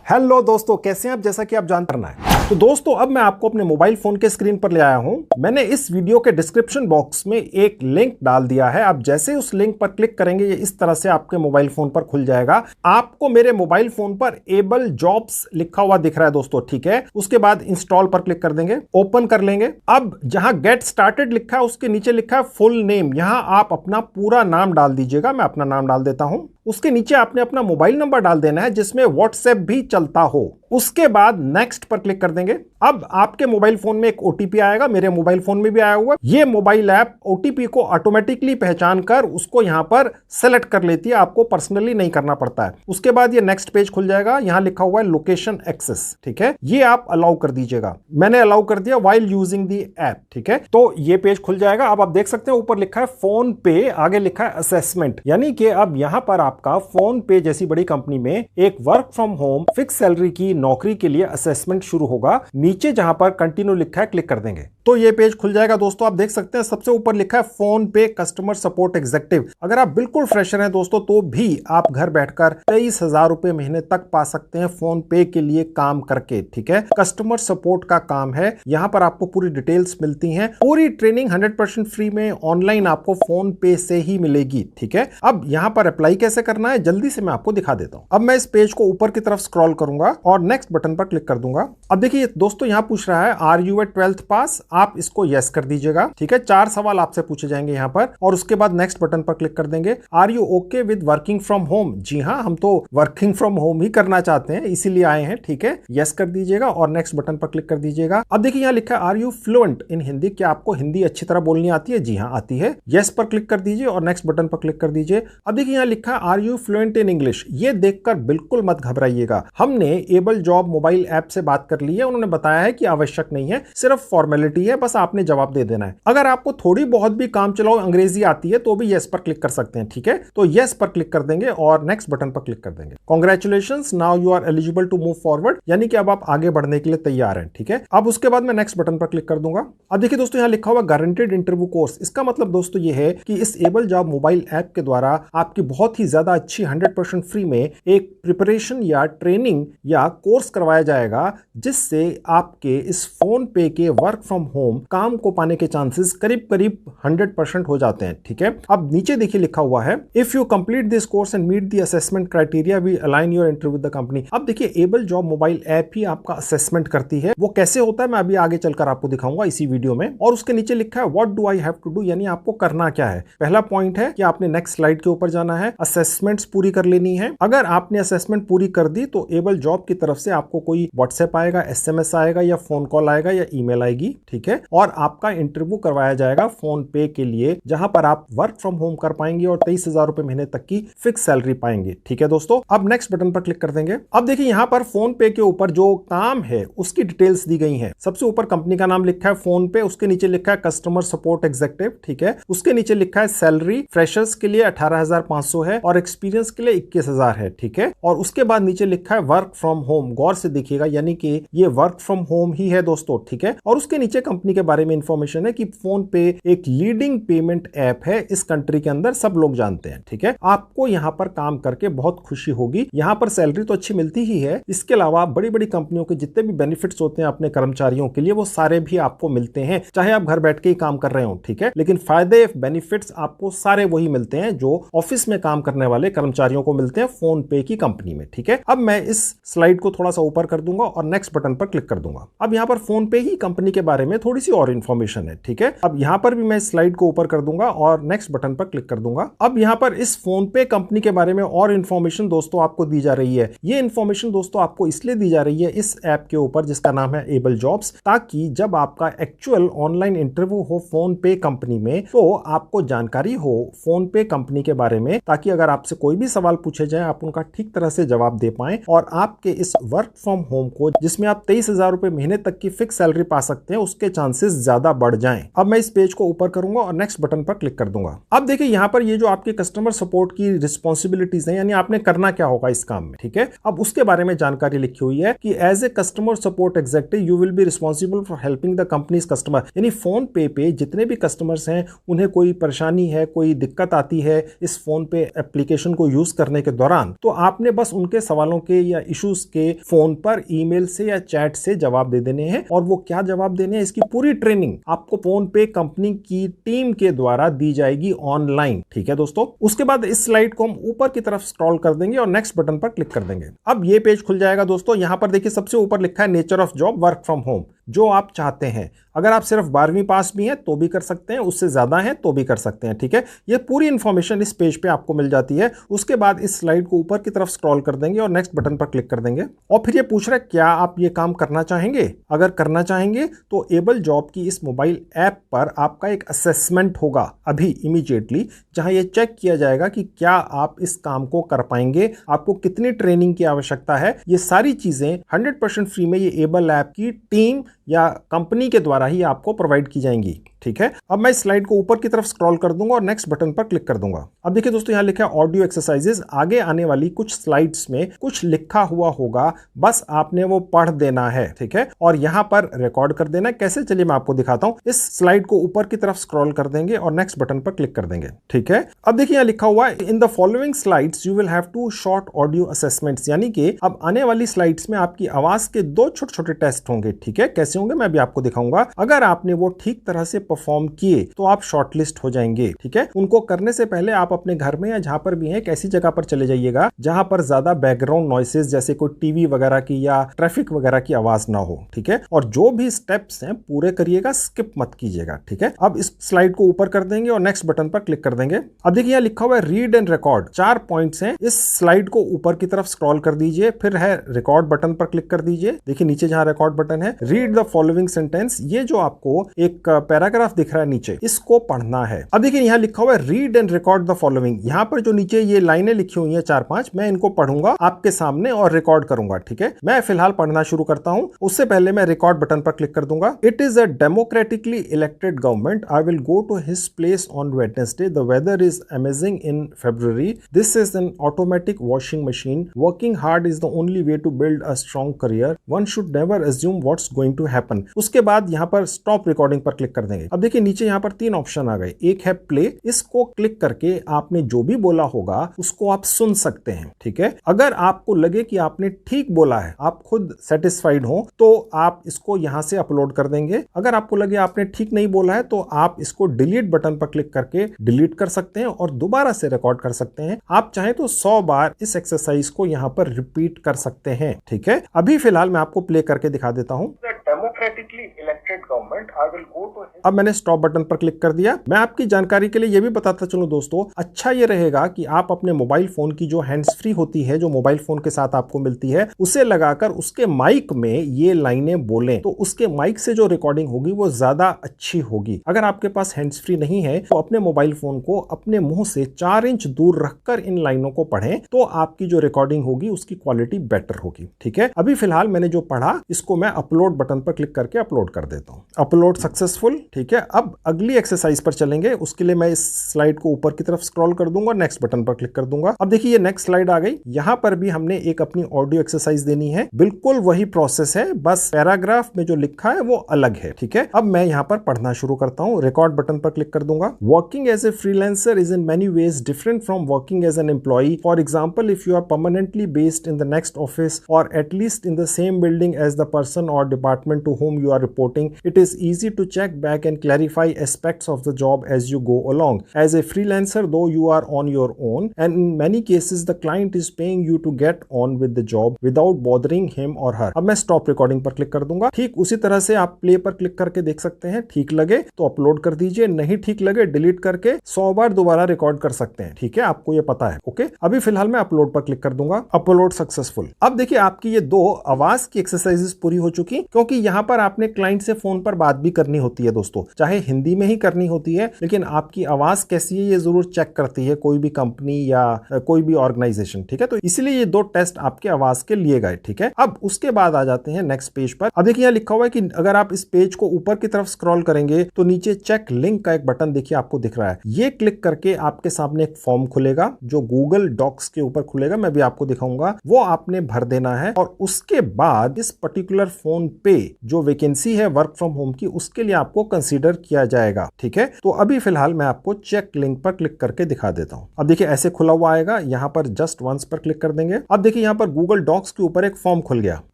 Hello दोस्तों, कैसे हैं आप? जैसा कि आप जानते करना है तो दोस्तों अब मैं आपको अपने मोबाइल फोन के स्क्रीन पर ले आया हूं। मैंने इस वीडियो के डिस्क्रिप्शन बॉक्स में एक लिंक डाल दिया है। आप जैसे उस लिंक पर क्लिक करेंगे ये इस तरह से आपके मोबाइल फोन पर खुल जाएगा। आपको मेरे मोबाइल फोन पर एबल जॉब्स लिखा हुआ दिख रहा है दोस्तों, ठीक है। उसके बाद इंस्टॉल पर क्लिक कर देंगे, ओपन कर लेंगे। अब जहां गेट स्टार्टेड लिखा है उसके नीचे लिखा है फुल नेम। यहां आप अपना पूरा नाम डाल दीजिएगा। मैं अपना नाम डाल देता हूं। उसके नीचे आपने अपना मोबाइल नंबर डाल देना है जिसमें व्हाट्सएप भी चलता हो। उसके बाद नेक्स्ट पर क्लिक कर देंगे। अब आपके मोबाइल फोन में एक ओटीपी आएगा, मेरे मोबाइल फोन में भी आया हुआ। ये मोबाइल ऐप ओटीपी को ऑटोमेटिकली पहचान कर उसको यहां पर सेलेक्ट कर लेती है, आपको पर्सनली नहीं करना पड़ता है। उसके बाद ये नेक्स्ट पेज खुल जाएगा। यहां लिखा हुआ है लोकेशन एक्सेस, ठीक है। ये आप अलाउ कर दीजिएगा। मैंने अलाउ कर दिया व्हाइल यूजिंग दी ऐप, ठीक है। तो ये पेज खुल जाएगा। अब आप देख सकते हैं ऊपर लिखा है फोन पे, आगे लिखा है असेसमेंट, यानी कि अब यहां पर आपका फोन पे जैसी बड़ी कंपनी में एक work from home fix salary की नौकरी के लिए असेसमेंट शुरू होगा। नीचे जहां पर कंटिन्यू लिखा है क्लिक कर देंगे तो ये पेज खुल जाएगा। दोस्तों आप देख सकते हैं सबसे ऊपर लिखा है फोन पे कस्टमर सपोर्ट एग्जीक्यूटिव। अगर आप बिल्कुल फ्रेशर हैं दोस्तों तो भी आप घर बैठकर 23,000 रुपए महीने तक पा सकते हैं फोन पे के लिए काम करके, ठीक है। कस्टमर सपोर्ट का काम है। यहां पर आपको पूरी डिटेल्स मिलती हैं। पूरी ट्रेनिंग 100% फ्री में ऑनलाइन आपको फोन पे से ही मिलेगी, ठीक है। अब यहां पर अप्लाई कैसे करना है जल्दी से मैं आपको दिखा देता हूं। अब मैं इस पेज को ऊपर की तरफ स्क्रॉल करूंगा और नेक्स्ट बटन पर क्लिक कर दूंगा। अब देखिए दोस्तों यहां पूछ रहा है आर यू एट 12th पास। आप इसको यस कर दीजिएगा, ठीक है। 4 सवाल आपसे पूछे जाएंगे यहां पर और उसके बाद नेक्स्ट बटन पर क्लिक कर देंगे। Are you okay with working from home? जी हां, हम तो वर्किंग फ्रॉम होम ही करना चाहते हैं, इसीलिए आए हैं, ठीक है। यस कर दीजिएगा और नेक्स्ट बटन पर क्लिक कर दीजिएगा। अब देखिए यहां लिखा है are you fluent in Hindi? क्या आपको हिंदी अच्छी तरह बोलनी आती है? जी हां आती है। यस पर क्लिक कर दीजिए और नेक्स्ट बटन पर क्लिक कर दीजिए। अब देखिए यहां लिखा है are you fluent in English? ये देखकर बिल्कुल मत घबराइएगा। हमने एबल जॉब मोबाइल ऐप से बात कर ली है। उन्होंने बताया है कि आवश्यक नहीं है, सिर्फ फॉर्मेलिटी है, बस आपने जवाब दे देना है। अगर आपको थोड़ी बहुत भी काम चलाओ अंग्रेजी आती है तो भी यस पर क्लिक कर सकते हैं, ठीक है। तो यस पर क्लिक कर देंगे और नेक्स्ट बटन पर क्लिक कर देंगे। Congratulations, now you are eligible to move forward, यानी कि अब आप आगे बढ़ने के लिए तैयार हैं, ठीक है। अब उसके बाद मैं नेक्स्ट बटन पर क्लिक कर दूंगा। अब देखिए दोस्तों यहां लिखा हुआ गारंटेड इंटरव्यू कोर्स। इसका मतलब दोस्तों ये है कि इस एबल जॉब मोबाइल ऐप के द्वारा आपकी बहुत ही ज्यादा अच्छी 100% फ्री में एक प्रिपरेशन या ट्रेनिंग या कोर्स करवाया जाएगा जिससे आपके इस फोन पे के वर्क फ्रॉम होम काम को पाने के चांसेस करीब करीब 100% हो जाते हैं, ठीक है। अब नीचे देखिए लिखा हुआ है if you complete this course and meet the assessment criteria we align your interview with the company. अब देखिए एबल जॉब मोबाइल ऐप ही आपका असेसमेंट करती है। वो कैसे होता है मैं अभी आगे चलकर आपको दिखाऊंगा इसी वीडियो में। और उसके नीचे लिखा है what do I have to do, यानी आपको करना क्या है। पहला पॉइंट है कि आपने नेक्स्ट स्लाइड के ऊपर जाना है, असेसमेंट्स पूरी कर लेनी है। अगर आपने असेसमेंट पूरी कर दी तो एबल जॉब की तरफ से आपको कोई व्हाट्सएप आएगा, एसएमएस आएगा या फोन कॉल आएगा या ईमेल आएगी, ठीक है। और आपका इंटरव्यू करवाया जाएगा फोन पे के लिए जहां पर आप वर्क फ्रॉम होम कर पाएंगे और 23,000 रुपए महीने तक की फिक्स सैलरी पाएंगे, ठीक है दोस्तों। अब नेक्स्ट बटन पर क्लिक कर देंगे। अब देखिए यहां पर फोन पे के ऊपर जो काम है उसकी डिटेल्स दी गई है। सबसे ऊपर कंपनी का नाम लिखा है फोन पे, उसके नीचे लिखा है कस्टमर सपोर्ट एग्जीक्यूटिव, ठीक है। उसके नीचे लिखा है सैलरी फ्रेशर्स के लिए 18,500 है और एक्सपीरियंस के लिए 21,000 है, ठीक है। और उसके बाद नीचे लिखा है वर्क फ्रॉम होम। गौर से देखिएगा यानी कि ये वर्क फ्रॉम होम ही है दोस्तों, ठीक है। और उसके नीचे कंपनी के बारे में इंफॉर्मेशन है कि फोन पे एक लीडिंग पेमेंट ऐप है इस कंट्री के अंदर, सब लोग जानते हैं, ठीक है। आपको यहां पर काम करके बहुत खुशी होगी। यहां पर सैलरी तो अच्छी मिलती ही है, इसके अलावा बड़ी बड़ी कंपनियों के जितने भी बेनिफिट्स होते हैं अपने कर्मचारियों के लिए वो सारे भी आपको मिलते हैं, चाहे आप घर बैठ के ही काम कर रहे हो, ठीक है। लेकिन फायदे बेनिफिट्स आपको सारे वही मिलते हैं जो ऑफिस में काम करने वाले कर्मचारियों को मिलते हैं फोन पे की कंपनी में, ठीक है। अब मैं इस स्लाइड को थोड़ा सा ऊपर कर दूंगा और नेक्स्ट बटन पर क्लिक कर दूंगा। अब यहां पर फोन पे ही कंपनी के बारे में थोड़ी सी और इंफॉर्मेशन है, ठीक है। अब यहां पर भी मैं स्लाइड को ऊपर कर दूंगा और नेक्स्ट बटन पर क्लिक कर दूंगा। अब यहां पर इस फोन पे कंपनी के बारे में और इंफॉर्मेशन दोस्तों आपको दी जा रही है। ये इंफॉर्मेशन दोस्तों आपको इसलिए दी जा रही है इस ऐप के ऊपर जिसका नाम है एबल जॉब्स, ताकि जब आपका एक्चुअल ऑनलाइन इंटरव्यू हो फोन पे कंपनी में तो आपको जानकारी हो फोन पे कंपनी के बारे में, ताकि अगर आपसे कोई भी सवाल पूछे जाए आप उनका ठीक तरह से जवाब दे पाएं और आपके इस वर्क फ्रॉम होम को जिसमें आप 23,000 30,000 रुपए महीने तक की फिक्स सैलरी पा सकते हैं, उसके चांसेस ज्यादा बढ़ जाएं। अब मैं इस पेज को ऊपर करूंगा और नेक्स्ट बटन पर क्लिक कर दूंगा। अब देखिए यहाँ पर ये जो आपके कस्टमर सपोर्ट की रिस्पॉन्सिबिलिटीज हैं, यानी आपने करना क्या होगा इस काम में, ठीक है। अब उसके बारे में जानकारी लिखी हुई है कि as a customer support executive you will be responsible for helping the company's customer, यानी फोन पे जितने भी कस्टमर्स हैं उन्हें कोई परेशानी है, कोई दिक्कत आती है इस फोन पे एप्लीकेशन को यूज करने के दौरान, तो आपने बस उनके सवालों के या इश्यूज के फोन पर ईमेल से या चैट से जवाब दे देने हैं। और वो क्या जवाब देने हैं, इसकी पूरी ट्रेनिंग आपको फोन पे कंपनी की टीम के द्वारा दी जाएगी ऑनलाइन, ठीक है दोस्तों। उसके बाद इस स्लाइड को हम ऊपर की तरफ स्क्रॉल कर देंगे और नेक्स्ट बटन पर क्लिक कर देंगे। अब ये पेज खुल जाएगा दोस्तों। यहां पर देखिए सबसे ऊपर लिखा है nature of job, work from home, जो आप चाहते हैं। अगर आप सिर्फ 12वीं पास भी हैं तो भी कर सकते हैं, उससे ज्यादा हैं तो भी कर सकते हैं, ठीक है। ये पूरी इंफॉर्मेशन इस पेज पे आपको मिल जाती है। उसके बाद इस स्लाइड को ऊपर की तरफ स्क्रॉल कर देंगे और नेक्स्ट बटन पर क्लिक कर देंगे और फिर ये पूछ रहा है क्या आप ये काम करना चाहेंगे। अगर करना चाहेंगे तो एबल जॉब की इस मोबाइल ऐप पर आपका एक असेसमेंट होगा अभी इमीडिएटली, जहां ये चेक किया जाएगा कि क्या आप इस काम को कर पाएंगे, आपको कितनी ट्रेनिंग की आवश्यकता है। ये सारी चीजें 100% फ्री में ये एबल ऐप की टीम या कंपनी के द्वारा ही आपको प्रोवाइड की जाएंगी, ठीक है। अब मैं इस स्लाइड को ऊपर की तरफ स्क्रॉल कर दूंगा और नेक्स्ट बटन पर क्लिक कर दूंगा। अब देखिए दोस्तों यहां लिखा है ऑडियो एक्सरसाइजेस। आगे आने वाली कुछ स्लाइड्स में कुछ लिखा हुआ होगा, बस आपने वो पढ़ देना है, ठीक है, और यहां पर रिकॉर्ड कर देना है। कैसे, चलिए मैं आपको दिखाता हूं। इस स्लाइड को ऊपर की तरफ स्क्रॉल कर देंगे और नेक्स्ट बटन पर क्लिक कर देंगे, ठीक है। अब देखिए यहां लिखा हुआ है in the following slides you will have two short audio assessments, यानी कि अब आने वाली स्लाइड्स में आपकी आवाज के 2 छोटे छोटे टेस्ट होंगे, ठीक है। कैसे होंगे मैं भी आपको दिखाऊंगा। अगर आपने वो ठीक तरह से परफॉर्म किए तो आप शॉर्टलिस्ट हो जाएंगे, ठीक है। उनको करने से पहले आप अपने घर में या जहां पर भी हैं एक ऐसी जगह पर चले जाइएगा जहां पर ज्यादा बैकग्राउंड नॉइसेस जैसे कोई टीवी वगैरह की या ट्रैफिक वगैरह की आवाज ना हो, ठीक है। और जो भी स्टेप्स हैं पूरे करिएगा, स्किप मत कीजिएगा, ठीक है। अब इस स्लाइड को ऊपर कर देंगे और नेक्स्ट बटन पर क्लिक कर देंगे। अब देखिए यहां लिखा हुआ है रीड एंड रिकॉर्ड, 4 पॉइंट्स हैं। इस स्लाइड को ऊपर की तरफ स्क्रॉल कर दीजिए, फिर है रिकॉर्ड बटन पर क्लिक कर दीजिए। देखिए नीचे जहां रिकॉर्ड बटन है, रीड द फॉलोइंग सेंटेंस, ये जो आपको एक पैराग्राफ दिख रहा है नीचे, इसको पढ़ना है। अब देखिए यहां लिखा हुआ है read and record the following. यहां पर जो नीचे ये लाइनें लिखी हुई हैं 4-5, मैं इनको पढ़ूंगा आपके सामने और रिकॉर्ड करूंगा, ठीक है। मैं फिलहाल पढ़ना शुरू करता हूं, उससे पहले मैं रिकॉर्ड बटन पर क्लिक कर दूंगा। It is a democratically elected government, I will go to his place on Wednesday, the weather is amazing in February, this is an automatic washing machine, working hard is the only way to build a strong career, one should never assume what's going to happen। उसके बाद यहाँ पर stop recording पर click कर देंगे। अब देखिए नीचे यहाँ पर 3 ऑप्शन आ गए, एक है प्ले, इसको क्लिक करके आपने जो भी बोला होगा उसको आप सुन सकते हैं, ठीक है। अगर आपको लगे कि आपने ठीक बोला है, आप खुद सेटिस्फाइड हो, तो आप इसको यहां से अपलोड कर देंगे। अगर आपको लगे आपने ठीक नहीं बोला है तो आप इसको डिलीट बटन पर क्लिक करके डिलीट कर सकते हैं और दोबारा से रिकॉर्ड कर सकते हैं। आप चाहे तो 100 बार इस एक्सरसाइज को यहां पर रिपीट कर सकते हैं, ठीक है। अभी फिलहाल मैं आपको प्ले करके दिखा देता हूं। Democratically elected government, I will go to. अब मैंने स्टॉप बटन पर क्लिक कर दिया। मैं आपकी जानकारी के लिए यह भी बताता चलूं दोस्तों, अच्छा ये रहेगा कि आप अपने मोबाइल फोन की जो हैंड्स फ्री होती है, जो मोबाइल फोन के साथ आपको मिलती है, उसे लगाकर उसके माइक में ये लाइनें बोलें, तो उसके माइक से जो रिकॉर्डिंग होगी वो ज्यादा अच्छी होगी। अगर आपके पास हैंड्स फ्री नहीं है तो अपने मोबाइल फोन को अपने मुंह से 4 इंच दूर रखकर इन लाइनों को पढ़ें, तो आपकी जो रिकॉर्डिंग होगी उसकी क्वालिटी बेटर होगी, ठीक है। अभी फिलहाल मैंने जो पढ़ा इसको मैं अपलोड बटन पर क्लिक करके अपलोड कर देता हूं। अपलोड सक्सेसफुल, ठीक है। अब अगली एक्सरसाइज पर चलेंगे। उसके लिए मैं इस स्लाइड को ऊपर की तरफ स्क्रॉल कर दूंगा, नेक्स्ट बटन पर क्लिक कर दूंगा। अब देखिए ये नेक्स्ट स्लाइड आ गई। यहां पर भी हमने एक अपनी ऑडियो एक्सरसाइज देनी है, बिल्कुल वही प्रोसेस है, बस पैराग्राफ में जो लिखा है वो अलग है, ठीक है। अब मैं यहां पर पढ़ना शुरू करता हूं, रिकॉर्ड बटन पर क्लिक कर दूंगा। Working as a freelancer is in many ways different from working as an employee. For example, if you are permanently based in the next office or at least in the same building as the person or department to whom you are reporting, it is easy to check back and clarify aspects of the job as you go along. As a freelancer, though you are on your own, and in many cases the client is paying you to get on with the job without bothering him or her. अब मैं stop recording पर click कर दूंगा। ठीक उसी तरह से आप प्ले पर क्लिक करके देख सकते हैं। ठीक लगे तो अपलोड कर दीजिए, नहीं ठीक लगे डिलीट करके 100 बार दोबारा रिकॉर्ड कर सकते हैं, ठीक है, आपको ये पता है। ओके, अभी फिलहाल मैं अपलोड पर क्लिक कर दूंगा। Upload successful. अब देखिए आपकी ये 2 आवाज की एक्सरसाइजेस पूरी हो चुकी, क्योंकि यहाँ पर आपने क्लाइंट से फोन पर बात भी करनी होती है दोस्तों, चाहे हिंदी में ही करनी होती है, लेकिन आपकी आवाज कैसी है ये जरूर चेक करती है कोई भी कंपनी या कोई भी ऑर्गेनाइजेशन, ठीक है। तो इसलिए ये 2 टेस्ट आपके आवाज के लिए गए, ठीक है। अब उसके बाद आ जाते हैं नेक्स्ट पेज पर। अब देखिए यहाँ लिखा हुआ है कि अगर आप इस पेज को ऊपर की तरफ स्क्रॉल करेंगे तो नीचे चेक लिंक का एक बटन देखिए आपको दिख रहा है। ये क्लिक करके आपके सामने एक फॉर्म खुलेगा जो गूगल डॉक्स के ऊपर खुलेगा, मैं भी आपको दिखाऊंगा। वो आपने भर देना है और उसके बाद इस पर्टिकुलर फोन पे जो वैकेंसी है वर्क फ्रॉम होम की, उसके लिए आपको कंसीडर किया जाएगा, ठीक है। तो अभी फिलहाल मैं आपको चेक लिंक पर क्लिक करके दिखा देता हूं। अब देखिए ऐसे खुला हुआ आएगा, यहां पर जस्ट वंस पर क्लिक कर देंगे। अब देखिए यहां पर गूगल डॉक्स के ऊपर एक फॉर्म खुल गया।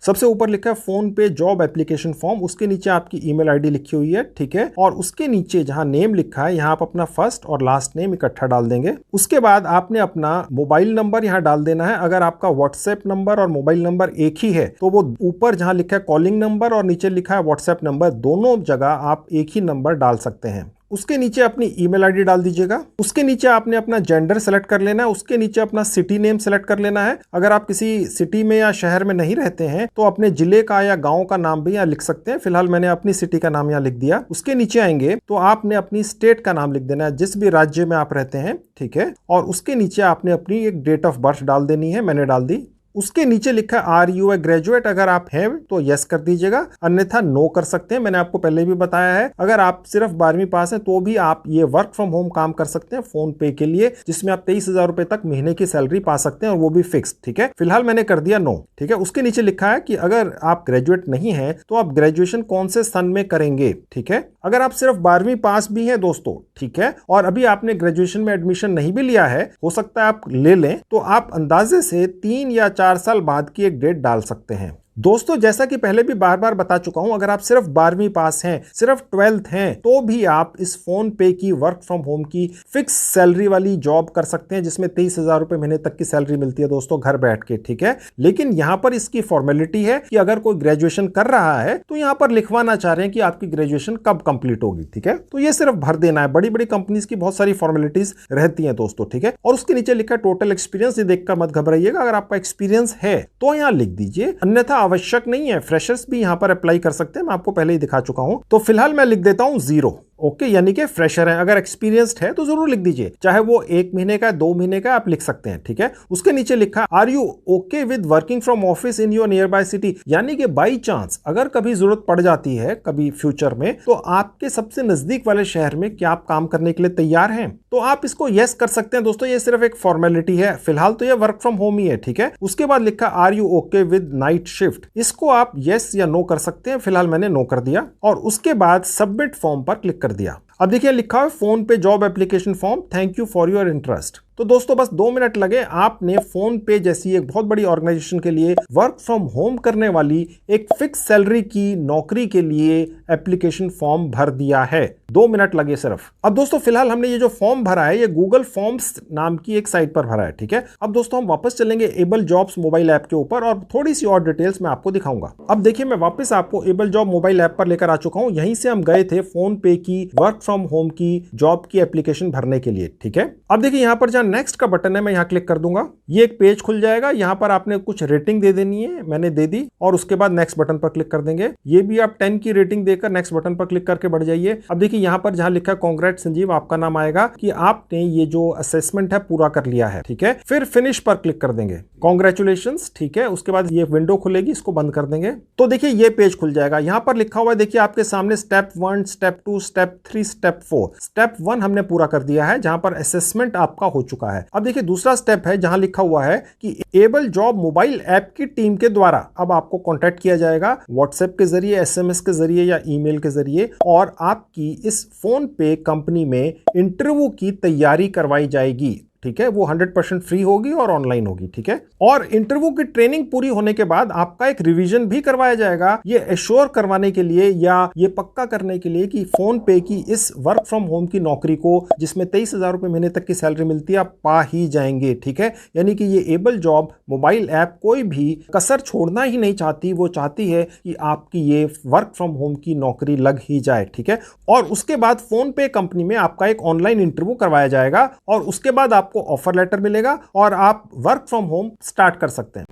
सबसे ऊपर लिखा है फोन पे जॉब एप्लीकेशन फॉर्म, उसके नीचे आपकी ईमेल आईडी लिखी हुई है, ठीक है। और उसके नीचे जहां नेम लिखा है, यहां आप अपना फर्स्ट और लास्ट नेम इकट्ठा डाल देंगे। उसके बाद आपने अपना मोबाइल नंबर यहां डाल देना है। अगर आपका व्हाट्सएप नंबर और मोबाइल नंबर एक ही है तो वो ऊपर जहां लिखा है कॉलिंग नंबर और नीचे लिखा है व्हाट्सएप नंबर, दोनों जगह आप एक ही नंबर डाल सकते हैं। उसके नीचे अपनी ईमेल आईडी डाल दीजिएगा। उसके नीचे आपने अपना जेंडर सेलेक्ट कर लेना है। उसके नीचे अपना सिटी नेम सेलेक्ट कर लेना है। अगर आप किसी सिटी में या शहर में नहीं रहते हैं तो अपने जिले का या गांव का नाम भी यहाँ लिख सकते हैं। फिलहाल मैंने अपनी सिटी का नाम यहाँ लिख दिया। उसके नीचे आएंगे तो आपने अपनी स्टेट का नाम लिख देना है, जिस भी राज्य में आप रहते हैं, ठीक है। और उसके नीचे आपने अपनी एक डेट ऑफ बर्थ डाल देनी है, मैंने डाल दी। उसके नीचे लिखा है आर यू ए ग्रेजुएट, अगर आप हैं तो यस कर दीजिएगा, अन्यथा नो कर सकते हैं। मैंने आपको पहले भी बताया है अगर आप सिर्फ 12वीं पास हैं तो भी आप ये वर्क फ्रॉम होम काम कर सकते हैं फोन पे के लिए, जिसमें आप 23,000 रुपए तक महीने की सैलरी पा सकते हैं और वो भी फिक्स, ठीक है। फिलहाल मैंने कर दिया नो, ठीक है। उसके नीचे लिखा है कि अगर आप ग्रेजुएट नहीं है तो आप ग्रेजुएशन कौन से सन में करेंगे, ठीक है। अगर आप सिर्फ 12वीं पास भी हैं दोस्तों, ठीक है, और अभी आपने ग्रेजुएशन में एडमिशन नहीं भी लिया है, हो सकता है आप ले लें, तो आप अंदाजे से 3 या 4 साल बाद की एक डेट डाल सकते हैं। दोस्तों जैसा कि पहले भी बार बार बता चुका हूं, अगर आप सिर्फ 12वीं पास हैं, सिर्फ 12th हैं, तो भी आप इस फोन पे की वर्क फ्रॉम होम की फिक्स सैलरी वाली जॉब कर सकते हैं, जिसमें 23,000 रुपए महीने तक की सैलरी मिलती है दोस्तों, घर बैठ के, ठीक है। लेकिन यहां पर इसकी फॉर्मेलिटी है कि अगर कोई ग्रेजुएशन कर रहा है तो यहां पर लिखवाना चाह रहे हैं कि आपकी ग्रेजुएशन कब कंप्लीट होगी, ठीक है। तो ये सिर्फ भर देना है। बड़ी बड़ी कंपनीज की बहुत सारी फॉर्मेलिटीज रहती है दोस्तों, ठीक है। और उसके नीचे लिखा है टोटल एक्सपीरियंस, ये देखकर मत घबराइएगा, अगर आपका एक्सपीरियंस है तो यहां लिख दीजिए, अन्यथा आवश्यक नहीं है। फ्रेशर्स भी यहां पर अप्लाई कर सकते हैं, मैं आपको पहले ही दिखा चुका हूं। तो फिलहाल मैं लिख देता हूं 0, ओके, यानी कि फ्रेशर है। अगर एक्सपीरियंस्ड है तो जरूर लिख दीजिए, चाहे वो 1 महीने का 2 महीने का आप लिख सकते हैं, ठीक है। उसके नीचे लिखा are you okay with working from office in your nearby city, यानी कि बाई चांस अगर कभी जरूरत पड़ जाती है कभी फ्यूचर में, तो आपके सबसे नजदीक वाले शहर में क्या आप काम करने के लिए तैयार हैं, तो आप इसको यस कर सकते हैं दोस्तों। ये सिर्फ एक फॉर्मेलिटी है, फिलहाल तो ये वर्क फ्रॉम होम ही है, ठीक है। उसके बाद लिखा are you okay with night shift, इसको आप यस या नो कर सकते हैं। फिलहाल मैंने नो कर दिया और उसके बाद सबमिट फॉर्म पर क्लिक कर दिया। अब देखिए लिखा है फोन पे job application form, thank you for your interest. तो दोस्तों बस 2 मिनट लगे, आपने फोन पे जैसी एक बहुत बड़ी ऑर्गेनाइजेशन के लिए वर्क फ्रॉम होम करने वाली एक फिक्स सैलरी की नौकरी के लिए एप्लीकेशन फॉर्म भर दिया है। 2 मिनट लगे सिर्फ। अब दोस्तों फिलहाल हमने ये जो फॉर्म भरा है ये गूगल फॉर्म्स नाम की एक साइट पर भरा है, ठीक है। अब दोस्तों हम वापस चलेंगे एबल जॉब्स मोबाइल ऐप के ऊपर और थोड़ी सी और डिटेल्स मैं आपको दिखाऊंगा। अब देखिए मैं वापस आपको एबल जॉब मोबाइल ऐप पर लेकर आ चुका हूं। यहीं से हम गए थे फोन पे की वर्क फ्रॉम होम की जॉब की एप्लीकेशन भरने के लिए, ठीक है। अब देखिए यहां पर नेक्स्ट का बटन है, मैं यहां क्लिक कर दूंगा, ये एक पेज खुल जाएगा। यहां पर आपने कुछ रेटिंग दे देनी है, मैंने दे दी, और उसके बाद नेक्स्ट बटन पर क्लिक कर देंगे। ये भी आप 10 की रेटिंग देकर नेक्स्ट बटन पर क्लिक करके बढ़ जाइए। अब देखिए यहां पर जहां लिखा कांग्रेट संजीव, आपका नाम आएगा कि आपने ये जो असेसमेंट है पूरा कर लिया है, ठीक है। फिर फिनिश पर क्लिक कर देंगे, कांग्रेचुलेशंस, ठीक है। उसके बाद ये विंडो खुलेगी, इसको बंद कर देंगे। तो देखिए ये पेज खुल जाएगा। यहां पर लिखा हुआ है देखिए आपके सामने step 1, step 2, step 3, step 4। Step 1 हमने पूरा कर दिया है, जहां पर असेसमेंट आपका हो चुका है। अब देखिए दूसरा स्टेप है जहां लिखा हुआ है कि एबल जॉब मोबाइल ऐप की टीम के द्वारा अब आपको कांटेक्ट किया जाएगा व्हाट्सएप के जरिए, एसएमएस के जरिए या ईमेल के जरिए, और आपकी इस फोन पे कंपनी में इंटरव्यू की तैयारी करवाई जाएगी, ठीक है। वो 100% फ्री होगी और ऑनलाइन होगी, ठीक है। और इंटरव्यू की ट्रेनिंग पूरी होने के बाद आपका एक रिवीजन भी करवाया जाएगा, ये एश्योर करवाने के लिए या ये पक्का करने के लिए कि फोन पे की इस वर्क फ्रॉम होम की नौकरी को, जिसमें 23,000 रुपए महीने तक की सैलरी मिलती है, आप पा ही जाएंगे, ठीक है। यानी कि ये एबल जॉब मोबाइल ऐप कोई भी कसर छोड़ना ही नहीं चाहती, वो चाहती है कि आपकी ये वर्क फ्रॉम होम की नौकरी लग ही जाए, ठीक है। और उसके बाद फोन पे कंपनी में आपका एक ऑनलाइन इंटरव्यू करवाया जाएगा और उसके बाद आपको ऑफर लेटर मिलेगा और आप वर्क फ्रॉम होम स्टार्ट कर सकते हैं।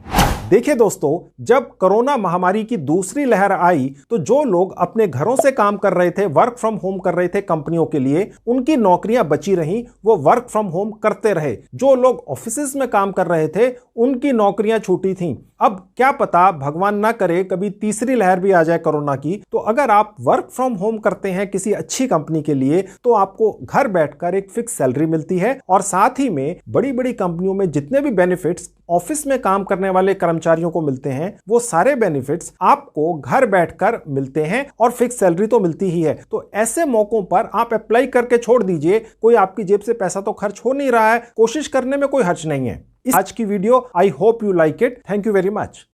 देखिए दोस्तों, जब कोरोना महामारी की दूसरी लहर आई तो जो लोग अपने घरों से काम कर रहे थे, वर्क फ्रॉम होम कर रहे थे कंपनियों के लिए, उनकी नौकरियां बची रहीं, वो वर्क फ्रॉम होम करते रहे। जो लोग ऑफिसेज में काम कर रहे थे उनकी नौकरियां छूटी थीं। अब क्या पता, भगवान ना करे, कभी तीसरी लहर भी आ जाए कोरोना की, तो अगर आप वर्क फ्रॉम होम करते हैं किसी अच्छी कंपनी के लिए तो आपको घर बैठकर एक फिक्स सैलरी मिलती है और साथ ही में बड़ी बड़ी कंपनियों में जितने भी बेनिफिट्स ऑफिस में काम करने वाले कर्मचारियों को मिलते हैं वो सारे बेनिफिट्स आपको घर बैठकर मिलते हैं और फिक्स सैलरी तो मिलती ही है। तो ऐसे मौकों पर आप अप्लाई करके छोड़ दीजिए, कोई आपकी जेब से पैसा तो खर्च हो नहीं रहा है, कोशिश करने में कोई हर्ज नहीं है। आज की video I hope you like it. Thank you very much.